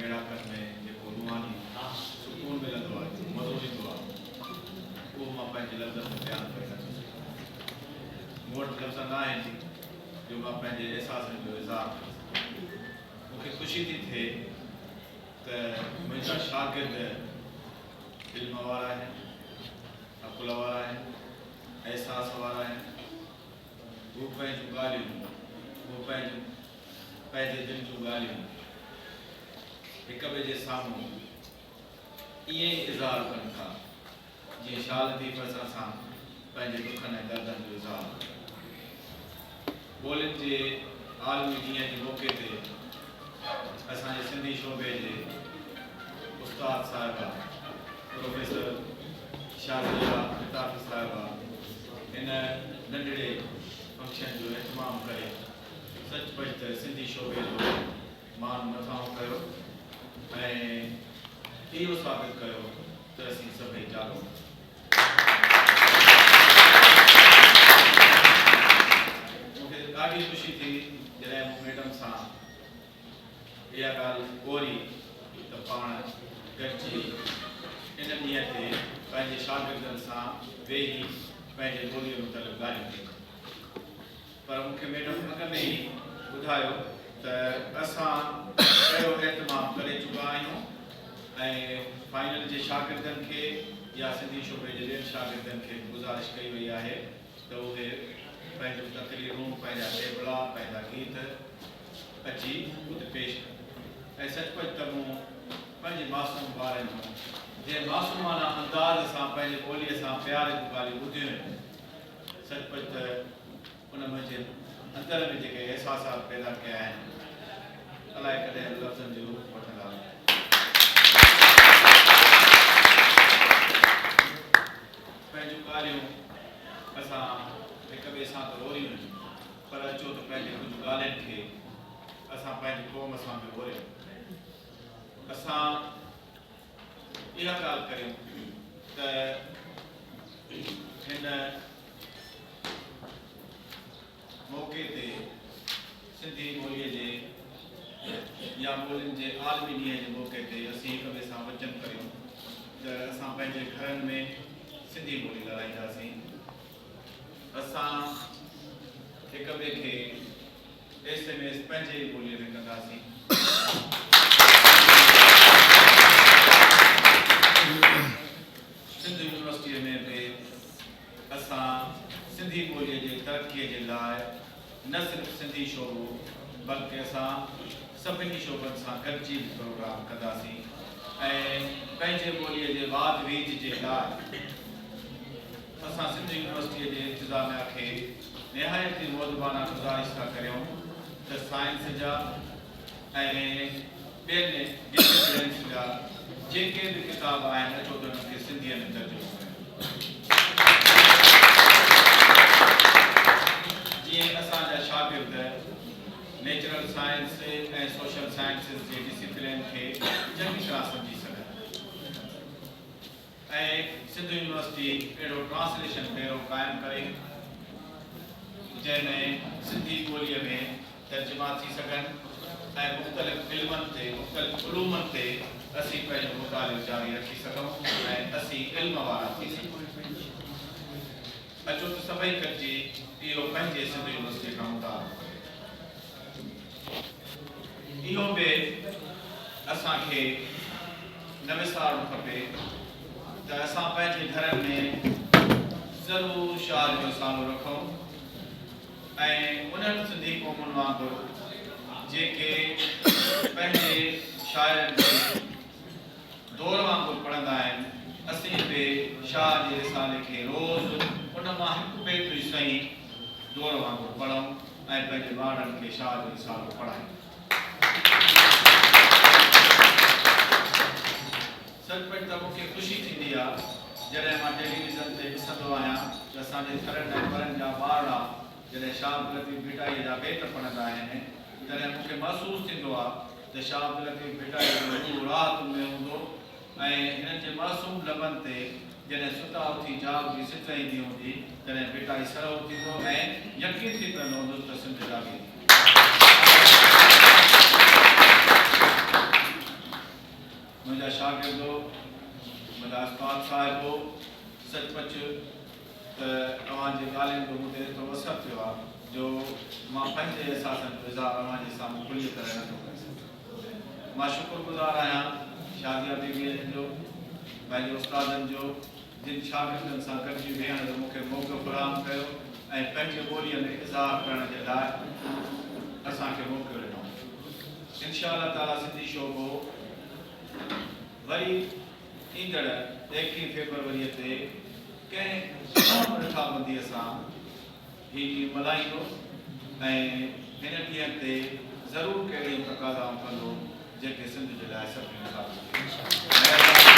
मेड़ाकनि में जेको रूहानी सुकून मिलंदो आहे, मज़ो ईंदो आहे, उहो मां पंहिंजे लफ़्ज़नि में बयानु करे नथो सघां। मूं वटि लफ़्ज़ न आहिनि जो मां पंहिंजे अहसासनि जो इज़हार करे सघां। मूंखे ख़ुशी थी थिए त मुंहिंजा शागिर्द इल्म वारा आहिनि, अक़ुल वारा आहिनि, अहसास वारा आहिनि। हू पंहिंजूं ॻाल्हियूं, हू पंहिंजे दिलि जूं ॻाल्हियूं हिक ॿिए जे साम्हूं ईअं ई इज़हार कनि था जीअं शाल लतीफ़ सां पंहिंजे दुखनि ऐं दर्दनि जो इज़हार कनि। ॿोलियुनि जे आलमी ॾींहं जे मौक़े ते असांजे सिंधी शोबे जे उस्ताद साहिबा प्रोफेसर शाज़िया इताफ़ी साहिबा इन नंढड़े फंक्शन जो इहतमाम करे सचपच त सिंधी शोबे जो मान मथां कयो ऐं इहो साबित कयो त असीं सभई जाॻो। मूंखे ॾाढी ख़ुशी थी जॾहिं मूं मैडम सां इहा ॻाल्हि ॻोल्ही त पाण गॾिजी इन ॾींहं ते पंहिंजे शागिर्दनि सां वेही पंहिंजे ॿोलीअ मुतलिक़ ॻाल्हियूं कयूं। पर मूंखे मैडम अॻ में ई ॿुधायो त असां कहिड़ो एतमाम करे चुका आहियूं ऐं फाइनल जे शागिर्दनि खे या सिंधी शोबे जे ॿियनि शागिर्दनि खे गुज़ारिश कई वई आहे त उहे पंहिंजूं तक़रीरूं, पंहिंजा टेबला, पंहिंजा गीत अची उते पेश कनि। ऐं सचपच त मूं पंहिंजे मासूम ॿारनि जूं जंहिं मासूमाना अंदाज़ सां पंहिंजे ॿोलीअ सां प्यार जूं ॻाल्हियूं ॿुधियूं आहिनि, सचपच त उन मुंहिंजे अंदर में जेके अहसासात पैदा कया आहिनि अलाए कॾहिं लफ़्ज़नि जो रूप वठंदा। पंहिंजूं ॻाल्हियूं असां हिक ॿिए सां त ॻोल्हियूं आहिनि, पर अचो त पंहिंजे कुझु ॻाल्हियुनि खे असां पंहिंजी क़ौम सां बि ॻोल्हियूं। असां इहा ॻाल्हि करियूं त हिन मौक़े ते सिंधी ॿोलीअ जे या ॿोलियुनि जे आलमी ॾींहं जे मौक़े ते असीं हिक ॿिए सां वचन करियूं त असां पंहिंजे घरनि में सिंधी ॿोली ॻाल्हाईंदासीं। असां हिक ॿिए खे SMS पंहिंजे ॿोलीअ में कंदासीं। सिंध यूनिवर्सिटीअ में बि असां सिंधी ॿोलीअ जे तरक़ीअ जे लाइ न सिर्फ़ु सिंधी शोबो बल्कि असां सभिनी शोबनि सां गॾिजी प्रोग्राम कंदासीं ऐं पंहिंजे ॿोलीअ जे वाद वीज जे लाइ असां सिंध यूनिवर्सिटीअ जे इंतिज़ामिया खे निहायत ई मौजूबाना गुज़ारिश था करियूं त साइंस जा ऐं ॿियनि डिसिप्लिन्स जा जेके बि किताब आहिनि अचो त उन्हनि खे सिंधीअ में तर्जुमो कयो। जीअं असांजा शागिर्द नेचुरल साइंस ऐं सोशल साइंसिस जे डिसिप्लिन खे चङी तरह सम्झी सघनि ऐं सिंध यूनिवर्सिटी अहिड़ो ट्रांसलेशन फेरो क़ाइमु करे जंहिंमें सिंधी ॿोलीअ में तर्जुमा थी सघनि ऐं मुख़्तलिफ़ इल्मनि ते, मुख़्तलिफ़ उलूमनि ते असीं पंहिंजो मुतालियो जारी रखी सघूं ऐं असीं इल्म वारा थी सघूं। अचो त सभई गॾिजी इहो पंहिंजे सिंध यूनिवर्सिटी खां मुतालिबो कयूं। इहो बि असांखे न विसारणो खपे त असां पंहिंजे घरनि में ज़रूरु शार जो सालो रखूं ऐं उन्हनि सिंधी क़ौमुनि वांगुरु जेके पंहिंजे शाइरनि खे दौर वांगुरु पढ़ंदा आहिनि, असीं बि शाह जे रिसाले खे रोज़ु उन मां हिकु बैत ई सही दौर वांगुरु पढ़ूं ऐं पंहिंजे ॿारनि खे शाह जो रिसालो पढ़ायूं। सचपच त मूंखे ख़ुशी थींदी आहे जॾहिं मां टेलीविज़न ते ॾिसंदो आहियां त असांजे घरनि ऐं ॿारनि जा ॿार जॾहिं शाह अब्दुल लतीफ़ भिटाई जा बेत पढ़ंदा आहिनि तॾहिं मूंखे महसूसु थींदो आहे त शाह अब्दुल लतीफ़ भिटाई जो रूह राहत में हूंदो ऐं हिननि जे मासूम लबनि ते जॾहिं सुता उथी जाग जी सिट ईंदी हूंदी तॾहिं भिटाई सरव थींदो ऐं यकीन थी पवंदो हूंदो त सिंध जागी। मुंहिंजा शागिर्दो मुंहिंजा उस्ताद साहिबो सचमुच त तव्हांजे ॻाल्हियुनि जो मूंखे एतिरो असरु थियो आहे जो मां पंहिंजे एहसासनि जो इज़हार तव्हांजे साम्हूं खुली करे नथो करे सघां। मां शुक्रगुज़ार आहियां शादिया बीबीअ जो, पंहिंजे उस्तादनि जो, जिन शागिर्दनि सां गॾिजी वेहण जो मूंखे मौक़ो फ़राहम कयो ऐं पंहिंजे ॿोलीअ में इज़हार करण जे लाइ असांखे मौक़ो ॾिनो। इंशा अल्लाह ताला सिंधी शोबो वरी ईंदड़ 21 फेबरवरीअ ते कंहिं रिठाबंदीअ सां हीअ मल्हाईंदो ऐं हिन ॾींहं ते ज़रूरु कहिड़ियूं तक़ाज़ाऊं कंदो जेके सिंध जे लाइ सभिनी खां